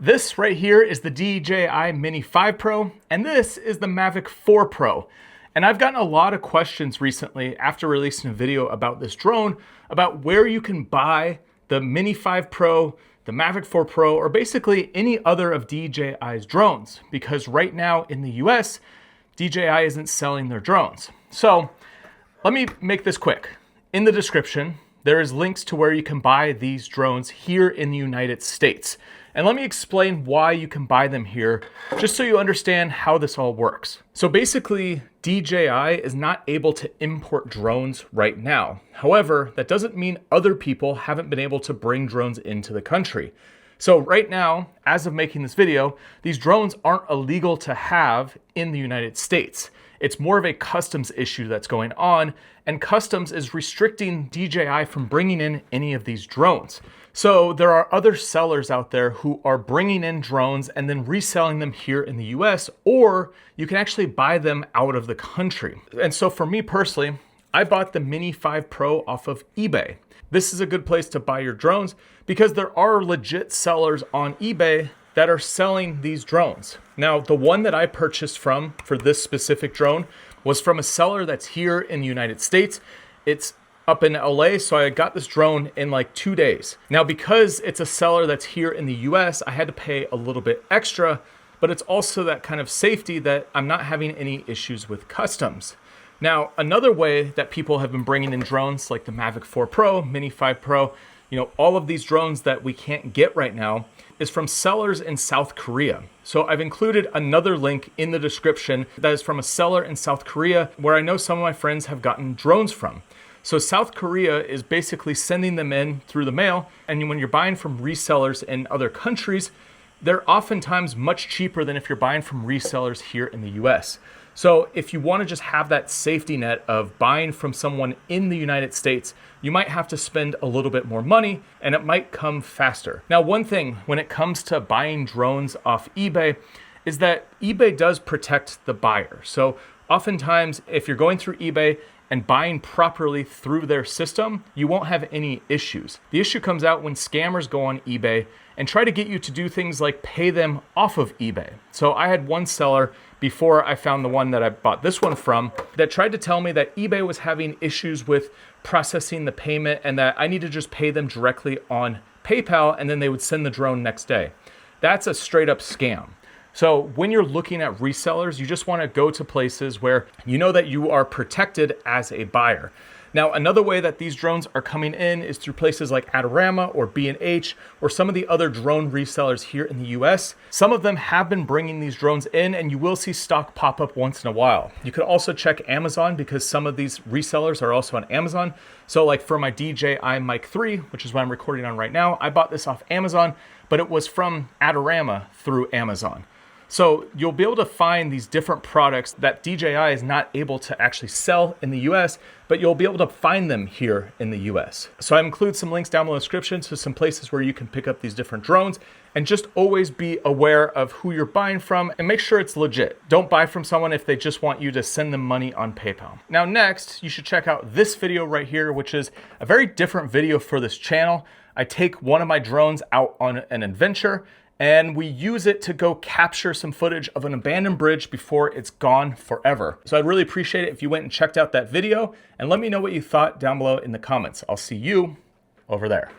This right here is the DJI Mini 5 Pro, and this is the Mavic 4 Pro. And I've gotten a lot of questions recently after releasing a video about this drone, about where you can buy the Mini 5 Pro, the Mavic 4 Pro, or basically any other of DJI's drones. Because right now in the US, DJI isn't selling their drones. So let me make this quick. In the description, there is links to where you can buy these drones here in the United States. And let me explain why you can buy them here, just so you understand how this all works. So basically, DJI is not able to import drones right now. However, that doesn't mean other people haven't been able to bring drones into the country. So right now, as of making this video, these drones aren't illegal to have in the United States. It's more of a customs issue that's going on, and customs is restricting DJI from bringing in any of these drones. So there are other sellers out there who are bringing in drones and then reselling them here in the US, or you can actually buy them out of the country. And so for me personally, I bought the Mini 5 Pro off of eBay. This is a good place to buy your drones because there are legit sellers on eBay that are selling these drones. Now, the one that I purchased from for this specific drone was from a seller that's here in the United States. It's up in LA, so I got this drone in like 2 days. Now, because it's a seller that's here in the US, I had to pay a little bit extra, but it's also that kind of safety that I'm not having any issues with customs. Now, another way that people have been bringing in drones like the Mavic 4 Pro, Mini 5 Pro, all of these drones that we can't get right now is from sellers in South Korea. So I've included another link in the description that is from a seller in South Korea where I know some of my friends have gotten drones from. So South Korea is basically sending them in through the mail, and when you're buying from resellers in other countries, they're oftentimes much cheaper than if you're buying from resellers here in the US. So if you want to just have that safety net of buying from someone in the United States, you might have to spend a little bit more money and it might come faster. Now, one thing when it comes to buying drones off eBay is that eBay does protect the buyer. So oftentimes if you're going through eBay and buying properly through their system, you won't have any issues. The issue comes out when scammers go on eBay and try to get you to do things like pay them off of eBay. So I had one seller before I found the one that I bought this one from that tried to tell me that eBay was having issues with processing the payment and that I need to just pay them directly on PayPal and then they would send the drone next day. That's a straight up scam. So when you're looking at resellers, you just want to go to places where you know that you are protected as a buyer. Now, another way that these drones are coming in is through places like Adorama or B&H or some of the other drone resellers here in the US. Some of them have been bringing these drones in and you will see stock pop up once in a while. You could also check Amazon because some of these resellers are also on Amazon. So like for my DJI Mic 3, which is what I'm recording on right now, I bought this off Amazon, but it was from Adorama through Amazon. So you'll be able to find these different products that DJI is not able to actually sell in the US, but you'll be able to find them here in the US. So I include some links down below in the description to some places where you can pick up these different drones, and just always be aware of who you're buying from and make sure it's legit. Don't buy from someone if they just want you to send them money on PayPal. Now next, you should check out this video right here, which is a very different video for this channel. I take one of my drones out on an adventure and we use it to go capture some footage of an abandoned bridge before it's gone forever. So I'd really appreciate it if you went and checked out that video and let me know what you thought down below in the comments. I'll see you over there.